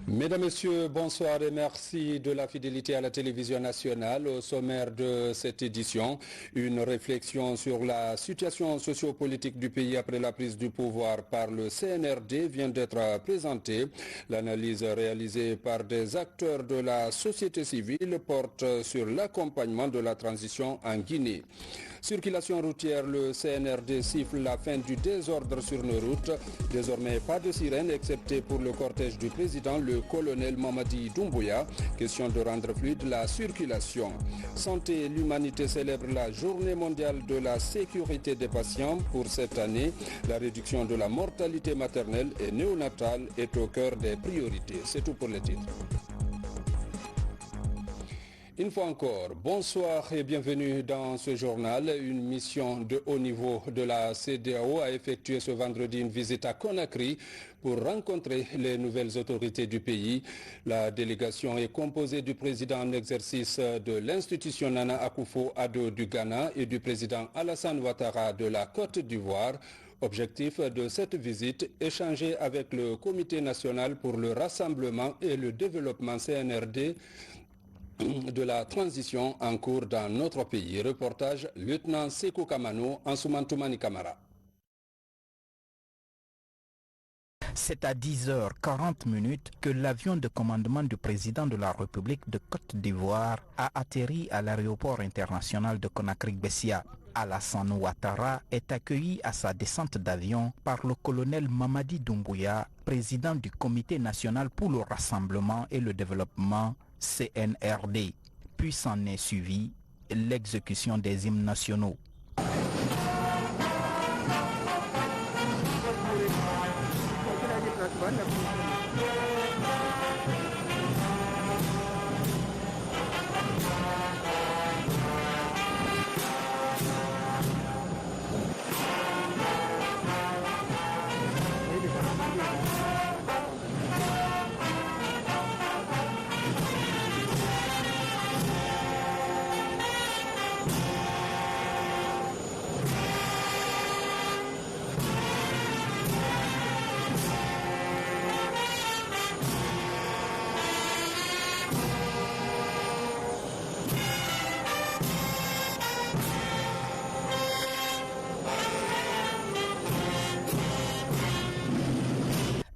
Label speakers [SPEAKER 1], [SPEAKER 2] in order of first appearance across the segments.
[SPEAKER 1] Mesdames, Messieurs, bonsoir et merci de la fidélité à la télévision nationale. Au sommaire de cette édition, une réflexion sur la situation sociopolitique du pays après la prise du pouvoir par le CNRD vient d'être présentée. L'analyse réalisée par des acteurs de la société civile porte sur l'accompagnement de la transition en Guinée. Circulation routière, le CNRD siffle la fin du désordre sur nos routes. Désormais, pas de sirène, excepté pour le cortège du président, le colonel Mamadi Doumbouya. Question de rendre fluide la circulation. Santé, l'humanité célèbre la journée mondiale de la sécurité des patients. Pour cette année, la réduction de la mortalité maternelle et néonatale est au cœur des priorités. C'est tout pour les titres. Une fois encore, bonsoir et bienvenue dans ce journal. Une mission de haut niveau de la CEDEAO a effectué ce vendredi une visite à Conakry pour rencontrer les nouvelles autorités du pays. La délégation est composée du président en exercice de l'institution Nana Akufo-Addo du Ghana et du président Alassane Ouattara de la Côte d'Ivoire. Objectif de cette visite, échanger avec le Comité national pour le rassemblement et le développement CNRD de la transition en cours dans notre pays. Reportage lieutenant Sekou Kamano, Ansoumantoumani Kamara.
[SPEAKER 2] C'est à 10h40 que l'avion de commandement du président de la République de Côte d'Ivoire a atterri à l'aéroport international de Conakry-Bessia. Alassane Ouattara est accueilli à sa descente d'avion par le colonel Mamadi Doumbouya, président du Comité national pour le rassemblement et le développement CNRD. Puis s'en est suivi l'exécution des hymnes nationaux.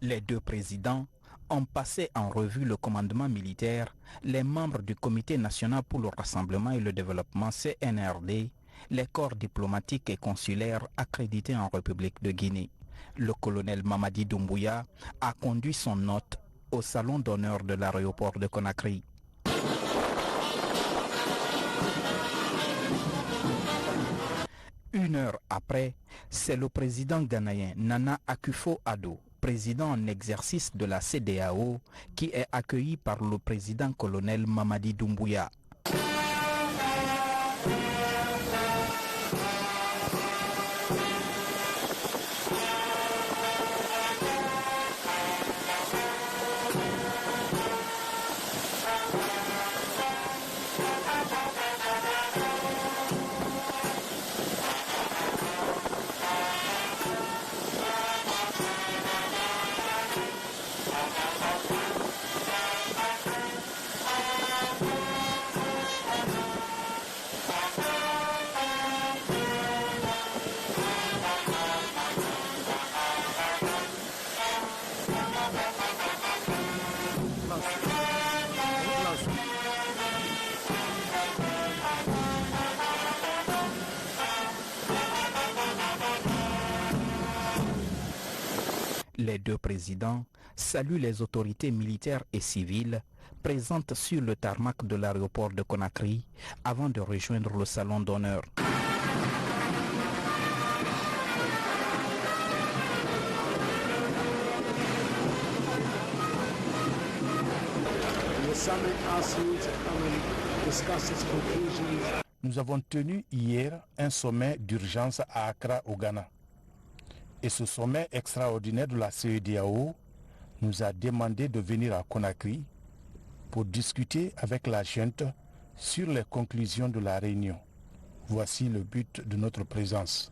[SPEAKER 2] Les deux présidents ont passé en revue le commandement militaire, les membres du Comité national pour le rassemblement et le développement CNRD, les corps diplomatiques et consulaires accrédités en République de Guinée. Le colonel Mamadi Doumbouya a conduit son hôte au salon d'honneur de l'aéroport de Conakry. Une heure après, c'est le président ghanéen Nana Akufo-Addo, président en exercice de la CEDEAO, qui est accueilli par le président colonel Mamadi Doumbouya. Les deux présidents saluent les autorités militaires et civiles présentes sur le tarmac de l'aéroport de Conakry avant de rejoindre le salon d'honneur.
[SPEAKER 3] Nous avons tenu hier un sommet d'urgence à Accra au Ghana. Et ce sommet extraordinaire de la CEDEAO nous a demandé de venir à Conakry pour discuter avec la junte sur les conclusions de la réunion. Voici le but de notre présence.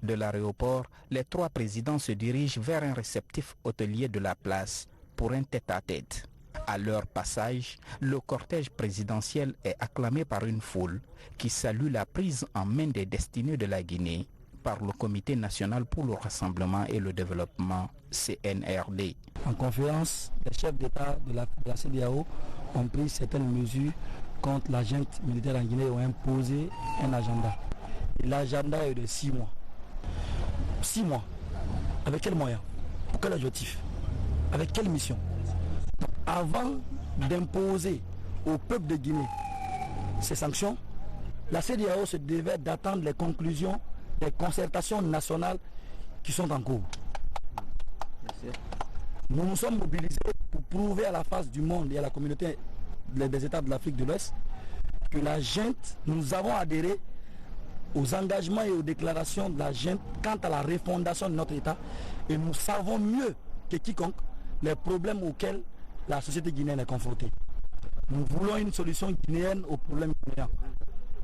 [SPEAKER 2] De l'aéroport, les trois présidents se dirigent vers un réceptif hôtelier de la place pour un tête-à-tête. À leur passage, le cortège présidentiel est acclamé par une foule qui salue la prise en main des destinées de la Guinée par le Comité national pour le rassemblement et le développement, CNRD.
[SPEAKER 4] En conférence, les chefs d'État de la CEDEAO ont pris certaines mesures contre la junte militaire en Guinée et ont imposé un agenda. Et l'agenda est de 6 mois. 6 mois. Avec quels moyens? Pour quel objectif? Avec quelle mission? Avant d'imposer au peuple de Guinée ces sanctions, la CEDEAO se devait d'attendre les conclusions des concertations nationales qui sont en cours. Nous nous sommes mobilisés pour prouver à la face du monde et à la communauté des États de l'Afrique de l'Ouest que la junte, nous avons adhéré aux engagements et aux déclarations de la junte quant à la refondation de notre État, et nous savons mieux que quiconque les problèmes auxquels la société guinéenne est confrontée. Nous voulons une solution guinéenne aux problèmes guinéens,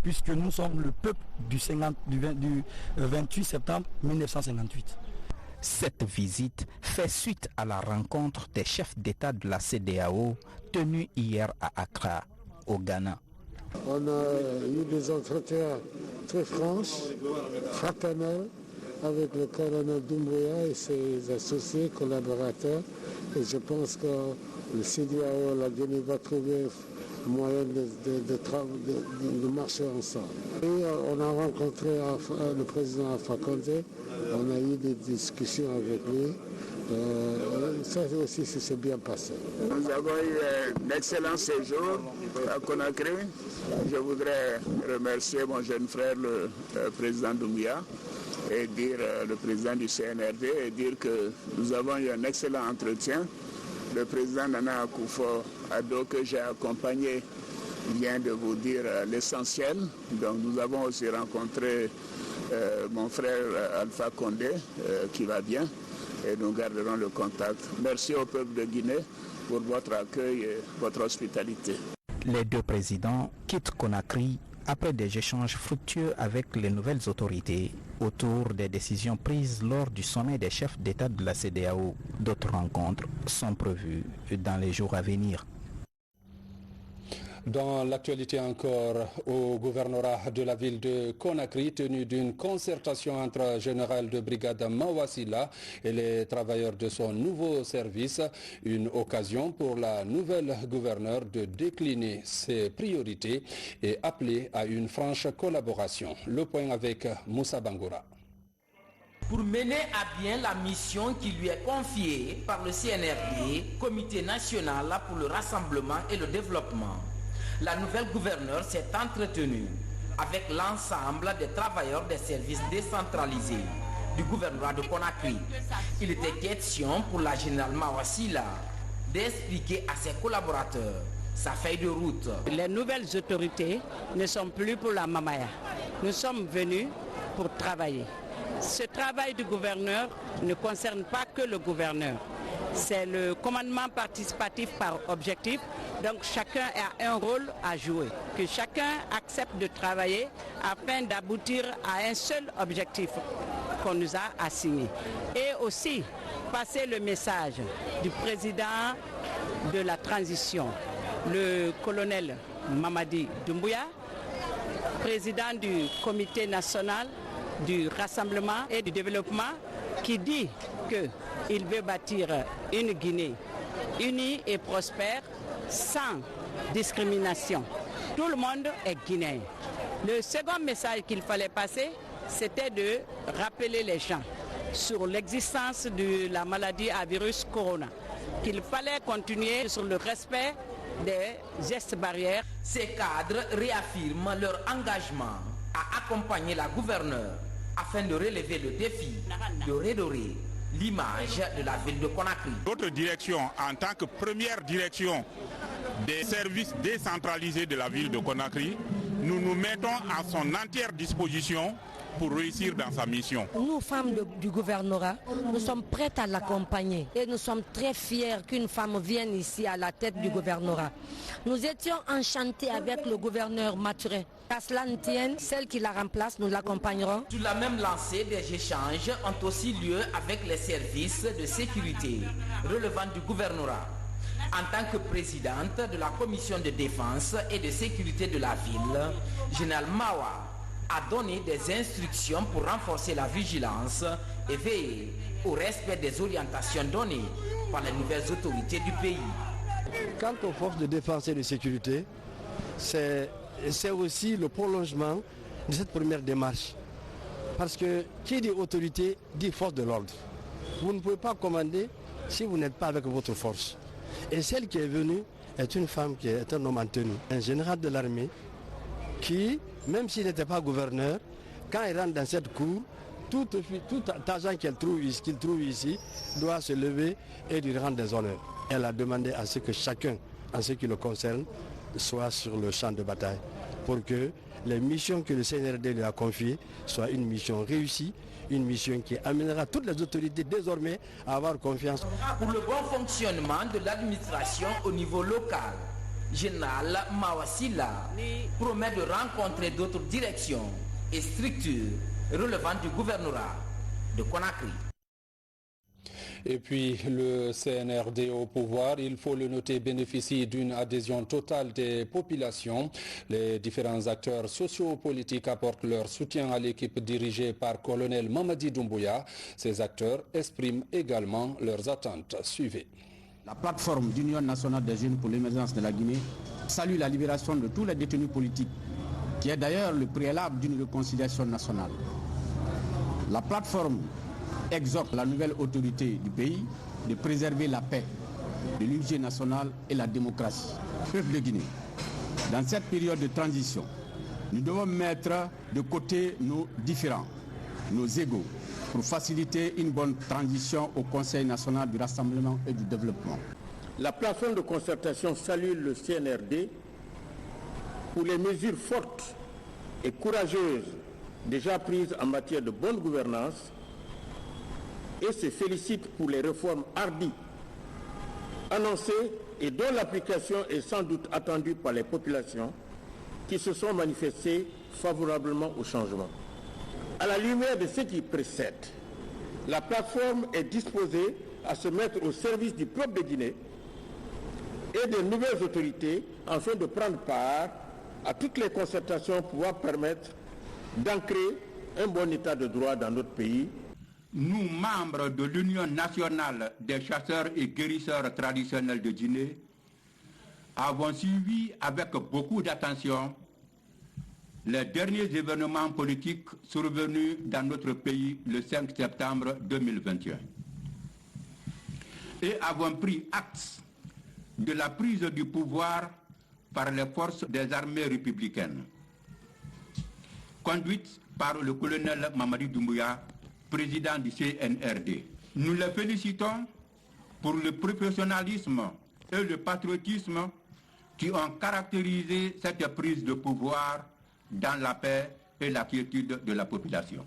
[SPEAKER 4] puisque nous sommes le peuple du 28 septembre 1958.
[SPEAKER 2] Cette visite fait suite à la rencontre des chefs d'État de la CEDEAO tenue hier à Accra, au Ghana.
[SPEAKER 5] On a eu des entretiens très francs, fraternels, avec le colonel Doumbouya et ses associés collaborateurs. Et je pense que le CEDEAO, la Guinée, va trouver moyen de marcher ensemble. Et on a rencontré le président Alpha Condé, on a eu des discussions avec lui. Ça aussi, s'est bien passé.
[SPEAKER 6] Nous avons eu un excellent séjour à Conakry. Je voudrais remercier mon jeune frère, le président Doumbouya, et dire le président du CNRD, et dire que nous avons eu un excellent entretien. Le président Nana Akufo-Addo, que j'ai accompagné, vient de vous dire l'essentiel. Donc nous avons aussi rencontré mon frère Alpha Condé, qui va bien, et nous garderons le contact. Merci au peuple de Guinée pour votre accueil et votre hospitalité.
[SPEAKER 2] Les deux présidents quittent Conakry après des échanges fructueux avec les nouvelles autorités autour des décisions prises lors du sommet des chefs d'État de la CEDEAO. D'autres rencontres sont prévues dans les jours à venir.
[SPEAKER 1] Dans l'actualité encore, au gouvernorat de la ville de Conakry, tenu d'une concertation entre général de brigade Mawasila et les travailleurs de son nouveau service, une occasion pour la nouvelle gouverneure de décliner ses priorités et appeler à une franche collaboration. Le point avec Moussa Bangoura.
[SPEAKER 7] Pour mener à bien la mission qui lui est confiée par le CNRD, Comité national pour le rassemblement et le développement, la nouvelle gouverneure s'est entretenue avec l'ensemble des travailleurs des services décentralisés du gouvernorat de Conakry. Il était question pour la générale Mawasila d'expliquer à ses collaborateurs sa feuille de route.
[SPEAKER 8] Les nouvelles autorités ne sont plus pour la mamaya. Nous sommes venus pour travailler. Ce travail du gouverneur ne concerne pas que le gouverneur. C'est le commandement participatif par objectif. Donc chacun a un rôle à jouer. Que chacun accepte de travailler afin d'aboutir à un seul objectif qu'on nous a assigné. Et aussi passer le message du président de la transition, le colonel Mamadi Doumbouya, président du comité national du rassemblement et du développement, qui dit qu'il veut bâtir une Guinée unie et prospère sans discrimination. Tout le monde est guinéen. Le second message qu'il fallait passer, c'était de rappeler les gens sur l'existence de la maladie à virus corona, qu'il fallait continuer sur le respect des gestes barrières.
[SPEAKER 7] Ces cadres réaffirment leur engagement à accompagner la gouverneure afin de relever le défi de redorer l'image de la ville de Conakry.
[SPEAKER 9] Notre direction, en tant que première direction des services décentralisés de la ville de Conakry, nous nous mettons à son entière disposition pour réussir dans sa mission.
[SPEAKER 10] Nous, femmes du gouvernorat, nous sommes prêtes à l'accompagner et nous sommes très fiers qu'une femme vienne ici à la tête du gouvernorat. Nous étions enchantés avec le gouverneur Mathurin. À cela ne tienne, celle qui la remplace, nous l'accompagnerons.
[SPEAKER 7] Sur la même lancée, des échanges ont aussi lieu avec les services de sécurité relevant du gouvernorat. En tant que présidente de la commission de défense et de sécurité de la ville, Général Mawa a donné des instructions pour renforcer la vigilance et veiller au respect des orientations données par les nouvelles autorités du pays.
[SPEAKER 4] Quant aux forces de défense et de sécurité, c'est aussi le prolongement de cette première démarche. Parce que qui dit autorité dit force de l'ordre. Vous ne pouvez pas commander si vous n'êtes pas avec votre force. Et celle qui est venue est une femme qui est un homme en tenue, un général de l'armée qui, même s'il n'était pas gouverneur, quand il rentre dans cette cour, tout agent qu'il trouve ici doit se lever et lui rendre des honneurs. Elle a demandé à ce que chacun, en ce qui le concerne, soit sur le champ de bataille pour que les missions que le CNRD lui a confiées soient une mission réussie, une mission qui amènera toutes les autorités désormais à avoir confiance.
[SPEAKER 7] Pour le bon fonctionnement de l'administration au niveau local, Général Mawasila promet de rencontrer d'autres directions et structures relevant du gouvernorat de Conakry.
[SPEAKER 1] Et puis le CNRD au pouvoir, il faut le noter, bénéficie d'une adhésion totale des populations. Les différents acteurs sociopolitiques apportent leur soutien à l'équipe dirigée par colonel Mamadi Doumbouya. Ces acteurs expriment également leurs attentes. Suivez.
[SPEAKER 11] La plateforme d'Union nationale des jeunes pour l'émergence de la Guinée salue la libération de tous les détenus politiques, qui est d'ailleurs le préalable d'une réconciliation nationale. La plateforme exhorte la nouvelle autorité du pays de préserver la paix, de l'unité nationale et la démocratie. Peuple de Guinée, dans cette période de transition, nous devons mettre de côté nos différends, nos égos, pour faciliter une bonne transition au Conseil national du rassemblement et du développement.
[SPEAKER 12] La plateforme de concertation salue le CNRD pour les mesures fortes et courageuses déjà prises en matière de bonne gouvernance et se félicite pour les réformes hardies annoncées et dont l'application est sans doute attendue par les populations qui se sont manifestées favorablement au changement. À la lumière de ce qui précède, la plateforme est disposée à se mettre au service du peuple de Guinée et des nouvelles autorités afin de prendre part à toutes les concertations pour pouvoir permettre d'ancrer un bon état de droit dans notre pays.
[SPEAKER 13] Nous, membres de l'Union nationale des chasseurs et guérisseurs traditionnels de Guinée, avons suivi avec beaucoup d'attention les derniers événements politiques survenus dans notre pays le 5 septembre 2021 et avons pris acte de la prise du pouvoir par les forces des armées républicaines, conduites par le colonel Mamadi Doumbouya, président du CNRD. Nous les félicitons pour le professionnalisme et le patriotisme qui ont caractérisé cette prise de pouvoir dans la paix et la quiétude de la population.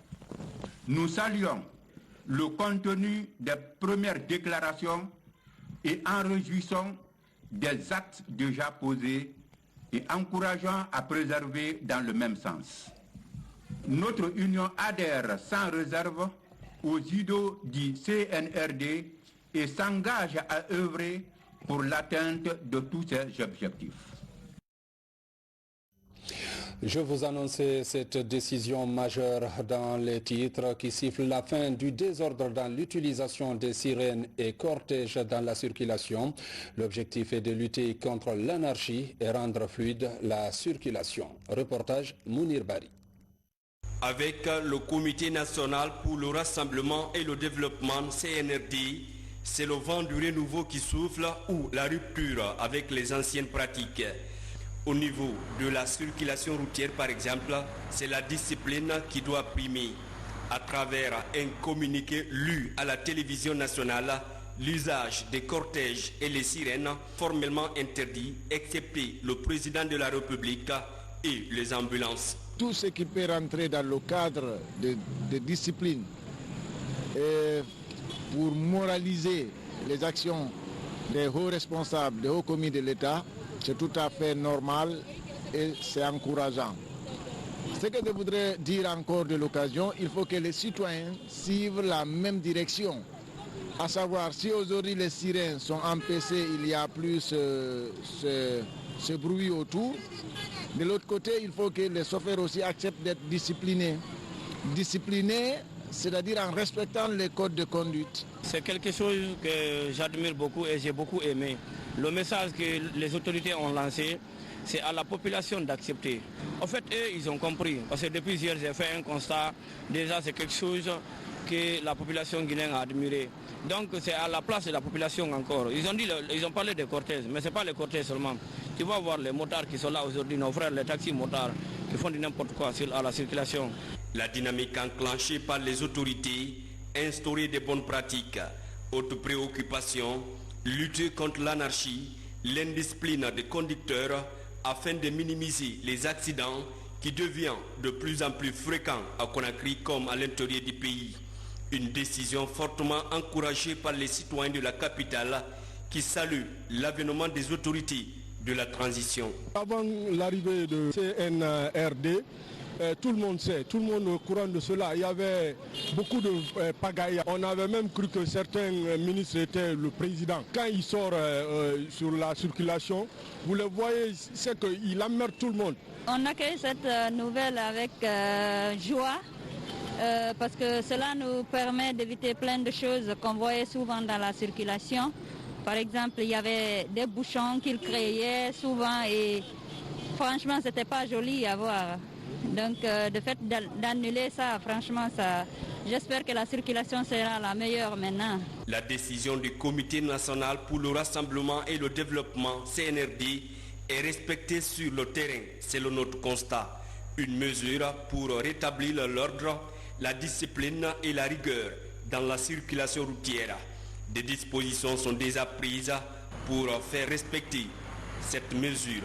[SPEAKER 13] Nous saluons le contenu des premières déclarations et en réjouissons des actes déjà posés et encourageant à préserver dans le même sens. Notre union adhère sans réserve aux idées du CNRD et s'engage à œuvrer pour l'atteinte de tous ces objectifs.
[SPEAKER 1] Je vous annonçais cette décision majeure dans les titres qui siffle la fin du désordre dans l'utilisation des sirènes et cortèges dans la circulation. L'objectif est de lutter contre l'anarchie et rendre fluide la circulation. Reportage Mounir Bari.
[SPEAKER 14] Avec le Comité national pour le rassemblement et le développement CNRD, c'est le vent du renouveau qui souffle ou la rupture avec les anciennes pratiques. Au niveau de la circulation routière, par exemple, c'est la discipline qui doit primer. À travers un communiqué lu à la télévision nationale, l'usage des cortèges et les sirènes formellement interdits, excepté le président de la République et les ambulances
[SPEAKER 15] tout ce qui peut rentrer dans le cadre de discipline et pour moraliser les actions des hauts responsables, des hauts commis de l'État, c'est tout à fait normal et c'est encourageant. Ce que je voudrais dire encore de l'occasion, il faut que les citoyens suivent la même direction. À savoir, si aujourd'hui les sirènes sont empêchées, il y a plus ce bruit autour. De l'autre côté, il faut que les chauffeurs aussi acceptent d'être disciplinés. Disciplinés, c'est-à-dire en respectant les codes de conduite.
[SPEAKER 16] C'est quelque chose que j'admire beaucoup et j'ai beaucoup aimé. Le message que les autorités ont lancé, c'est à la population d'accepter. En fait, eux, ils ont compris. Parce que depuis hier, j'ai fait un constat. Déjà, c'est quelque chose que la population guinéenne a admiré. Donc, c'est à la place de la population encore. Ils ont parlé des cortèges, mais ce n'est pas les cortèges seulement. Tu vas voir les motards qui sont là aujourd'hui, nos frères, les taxis motards, qui font du n'importe quoi à la circulation.
[SPEAKER 14] La dynamique enclenchée par les autorités, instaurer des bonnes pratiques, autres préoccupations, lutter contre l'anarchie, l'indiscipline des conducteurs, afin de minimiser les accidents qui deviennent de plus en plus fréquents à Conakry comme à l'intérieur du pays. Une décision fortement encouragée par les citoyens de la capitale qui saluent l'avènement des autorités de la transition.
[SPEAKER 17] Avant l'arrivée de CNRD, tout le monde sait, tout le monde est au courant de cela. Il y avait beaucoup de pagaille. On avait même cru que certains ministres étaient le président. Quand il sort sur la circulation, vous le voyez, c'est qu'il emmerde tout le monde.
[SPEAKER 18] On accueille cette nouvelle avec joie parce que cela nous permet d'éviter plein de choses qu'on voyait souvent dans la circulation. Par exemple, il y avait des bouchons qu'ils créaient souvent et franchement, c'était pas joli à voir. Donc, le fait d'annuler ça, franchement, j'espère que la circulation sera la meilleure maintenant.
[SPEAKER 14] La décision du Comité national pour le rassemblement et le développement, CNRD, est respectée sur le terrain, selon notre constat. Une mesure pour rétablir l'ordre, la discipline et la rigueur dans la circulation routière. Des dispositions sont déjà prises pour faire respecter cette mesure.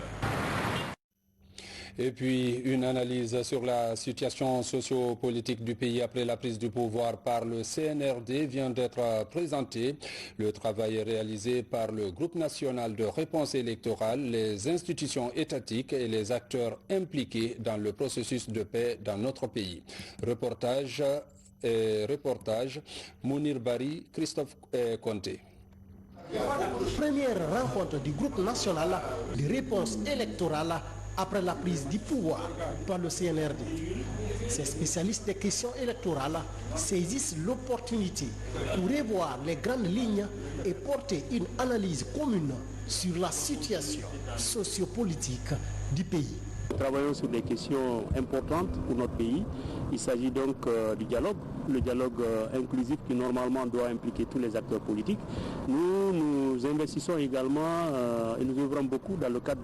[SPEAKER 1] Et puis, une analyse sur la situation socio-politique du pays après la prise du pouvoir par le CNRD vient d'être présentée. Le travail est réalisé par le groupe national de réponse électorale, les institutions étatiques et les acteurs impliqués dans le processus de paix dans notre pays. Reportage, Mounir Bari, Christophe Conté.
[SPEAKER 19] Première rencontre du groupe national de réponse électorale après la prise du pouvoir par le CNRD. Ces spécialistes des questions électorales saisissent l'opportunité pour revoir les grandes lignes et porter une analyse commune sur la situation sociopolitique du pays.
[SPEAKER 12] Nous travaillons sur des questions importantes pour notre pays. Il s'agit donc du dialogue, le dialogue inclusif qui normalement doit impliquer tous les acteurs politiques. Nous investissons également et nous œuvrons beaucoup dans le cadre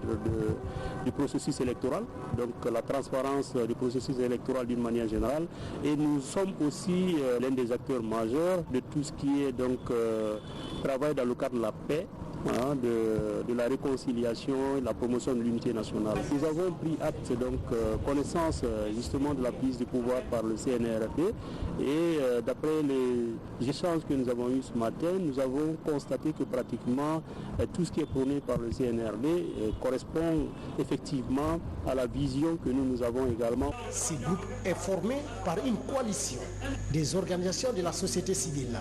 [SPEAKER 12] du processus électoral, donc la transparence du processus électoral d'une manière générale. Et nous sommes aussi l'un des acteurs majeurs de tout ce qui est donc travail dans le cadre de la paix, de la réconciliation et de la promotion de l'unité nationale. Nous avons pris acte, donc connaissance justement de la prise du pouvoir par le CNRD et d'après les échanges que nous avons eus ce matin, nous avons constaté que pratiquement tout ce qui est prôné par le CNRD correspond effectivement à la vision que nous avons également.
[SPEAKER 19] Ce groupe est formé par une coalition des organisations de la société civile.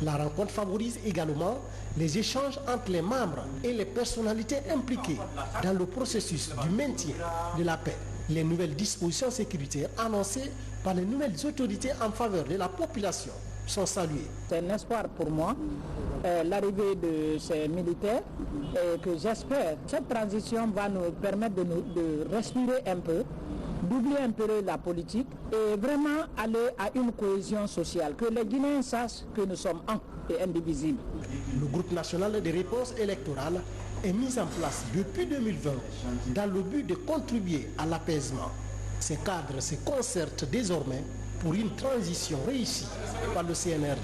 [SPEAKER 19] La rencontre favorise également les échanges entre les membres et les personnalités impliquées dans le processus du maintien de la paix. Les nouvelles dispositions sécuritaires annoncées par les nouvelles autorités en faveur de la population sont saluées.
[SPEAKER 20] C'est un espoir pour moi, l'arrivée de ces militaires, et que j'espère que cette transition va nous permettre de respirer un peu, d'oublier un peu la politique et vraiment aller à une cohésion sociale, que les Guinéens sachent que nous sommes un et indivisibles.
[SPEAKER 19] Le groupe national de réponse électorale est mis en place depuis 2020 dans le but de contribuer à l'apaisement. Ces cadres se concertent désormais pour une transition réussie par le CNRD.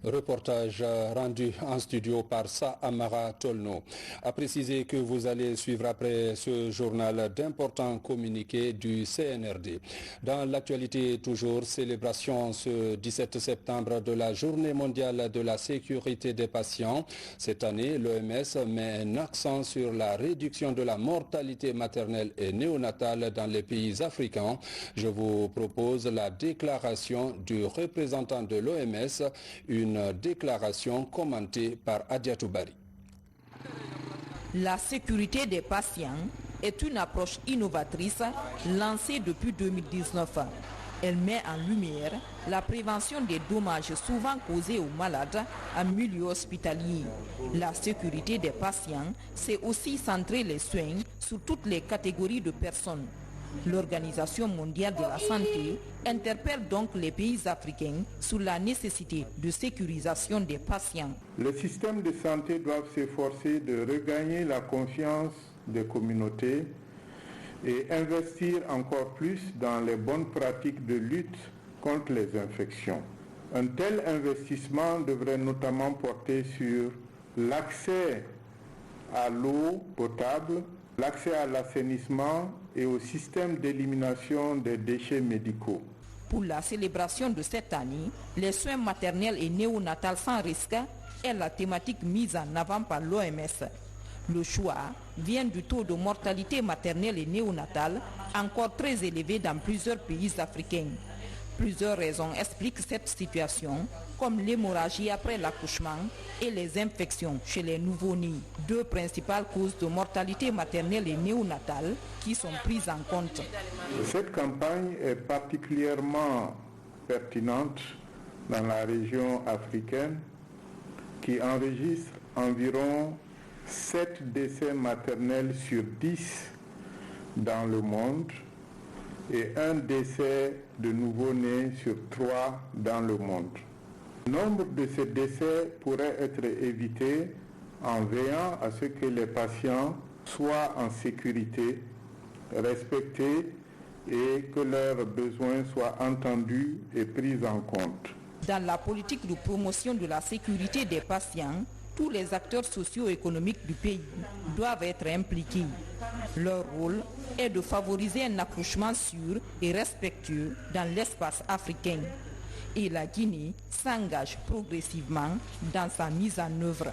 [SPEAKER 1] Reportage rendu en studio par Amara Tolno. A préciser que vous allez suivre après ce journal d'importants communiqués du CNRD. Dans l'actualité toujours, célébration ce 17 septembre de la Journée mondiale de la sécurité des patients. Cette année, l'OMS met un accent sur la réduction de la mortalité maternelle et néonatale dans les pays africains. Je vous propose la déclaration du représentant de l'OMS, une déclaration commentée par Adiatou Bari.
[SPEAKER 21] La sécurité des patients est une approche innovatrice lancée depuis 2019. Elle met en lumière la prévention des dommages souvent causés aux malades en milieu hospitalier. La sécurité des patients, c'est aussi centrer les soins sur toutes les catégories de personnes. L'Organisation mondiale de la santé interpelle donc les pays africains sur la nécessité de sécurisation des patients.
[SPEAKER 22] Les systèmes de santé doivent s'efforcer de regagner la confiance des communautés et investir encore plus dans les bonnes pratiques de lutte contre les infections. Un tel investissement devrait notamment porter sur l'accès à l'eau potable, l'accès à l'assainissement et au système d'élimination des déchets médicaux.
[SPEAKER 21] Pour la célébration de cette année, les soins maternels et néonatals sans risque est la thématique mise en avant par l'OMS. Le choix vient du taux de mortalité maternelle et néonatale encore très élevé dans plusieurs pays africains. Plusieurs raisons expliquent cette situation, comme l'hémorragie après l'accouchement et les infections chez les nouveau-nés, deux principales causes de mortalité maternelle et néonatale qui sont prises en compte.
[SPEAKER 22] Cette campagne est particulièrement pertinente dans la région africaine qui enregistre environ 7 décès maternels sur 10 dans le monde et un décès de nouveau-nés sur 3 dans le monde. Le nombre de ces décès pourrait être évité en veillant à ce que les patients soient en sécurité, respectés et que leurs besoins soient entendus et pris en compte.
[SPEAKER 21] Dans la politique de promotion de la sécurité des patients, tous les acteurs socio-économiques du pays doivent être impliqués. Leur rôle est de favoriser un accouchement sûr et respectueux dans l'espace africain. Et la Guinée s'engage progressivement dans sa mise en œuvre.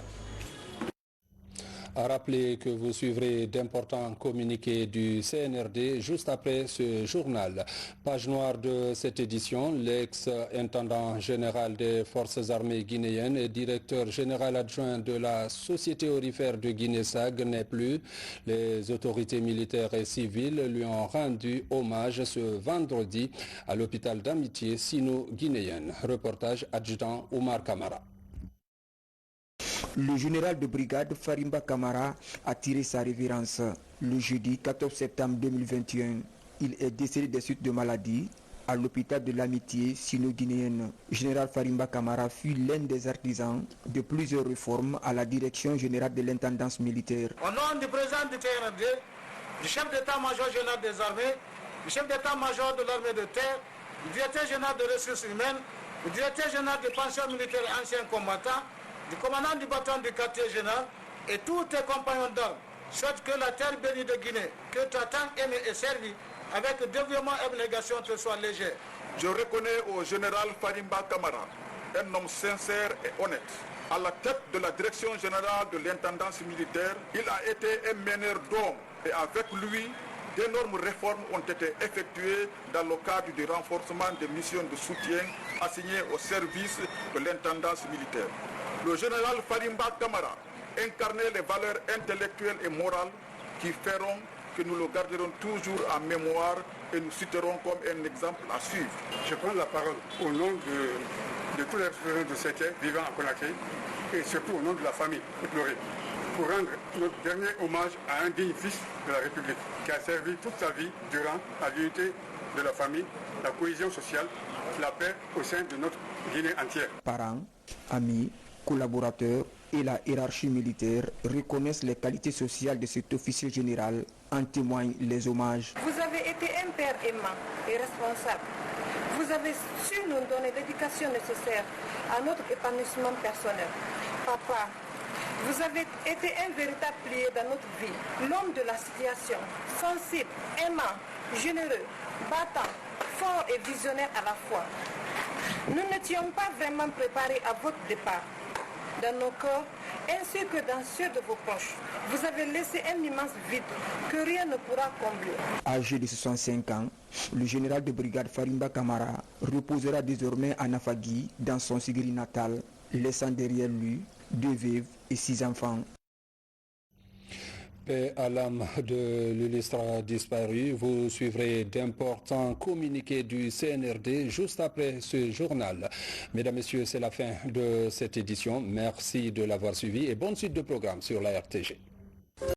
[SPEAKER 1] À rappeler que vous suivrez d'importants communiqués du CNRD juste après ce journal. Page noire de cette édition, l'ex-intendant général des forces armées guinéennes et directeur général adjoint de la Société aurifère de Guinée-SAG n'est plus. Les autorités militaires et civiles lui ont rendu hommage ce vendredi à l'hôpital d'amitié sino-guinéenne. Reportage adjudant Oumar Kamara.
[SPEAKER 23] Le général de brigade Farimba Kamara a tiré sa révérence. Le jeudi 14 septembre 2021, il est décédé des suites de maladie à l'hôpital de l'amitié sino-guinéenne. Général Farimba Kamara fut l'un des artisans de plusieurs réformes à la direction générale de l'intendance militaire.
[SPEAKER 24] Au nom du président du TNRD, du chef d'état-major général des armées, du chef d'état-major de l'armée de terre, du directeur général des ressources humaines, du directeur général des pensions militaires et anciens combattants, du commandant du bâton du quartier général et tous tes compagnons d'armes, souhaite que la terre bénie de Guinée, que tu as tant aimé et servi, avec dévouement et abnégation te soit légère.
[SPEAKER 9] Je reconnais au général Farimba Kamara, un homme sincère et honnête. À la tête de la direction générale de l'intendance militaire, il a été un meneur d'hommes et avec lui, d'énormes réformes ont été effectuées dans le cadre du renforcement des missions de soutien assignées au service de l'intendance militaire. Le général Farimba Kamara incarnait les valeurs intellectuelles et morales qui feront que nous le garderons toujours en mémoire et nous citerons comme un exemple à suivre.
[SPEAKER 25] Je prends la parole au nom de tous les représentants de CETE vivant à Conakry et surtout au nom de la famille éplorée pour rendre notre dernier hommage à un digne fils de la République qui a servi toute sa vie durant la l'unité de la famille, la cohésion sociale, la paix au sein de notre Guinée entière.
[SPEAKER 23] Parents, amis, collaborateurs et la hiérarchie militaire reconnaissent les qualités sociales de cet officier général, en témoignent les hommages.
[SPEAKER 26] Vous avez été un père aimant et responsable. Vous
[SPEAKER 2] vous avez su nous donner l'éducation nécessaire à notre épanouissement personnel. Papa, vous avez été un véritable pilier dans notre vie, l'homme de la situation, sensible, aimant, généreux, battant, fort et visionnaire à la fois. Nous n'étions pas vraiment préparés à votre départ. Dans nos corps, ainsi que dans ceux de vos poches, vous avez laissé un immense vide que rien ne pourra combler.
[SPEAKER 23] Âgé de 65 ans, le général de brigade Farimba Kamara reposera désormais à Nafagui, dans son Sigiri natal, laissant derrière lui 2 veuves et 6 enfants.
[SPEAKER 1] Paix à l'âme de l'illustre disparu. Vous suivrez d'importants communiqués du CNRD juste après ce journal. Mesdames, Messieurs, c'est la fin de cette édition. Merci de l'avoir suivi et bonne suite de programme sur la RTG.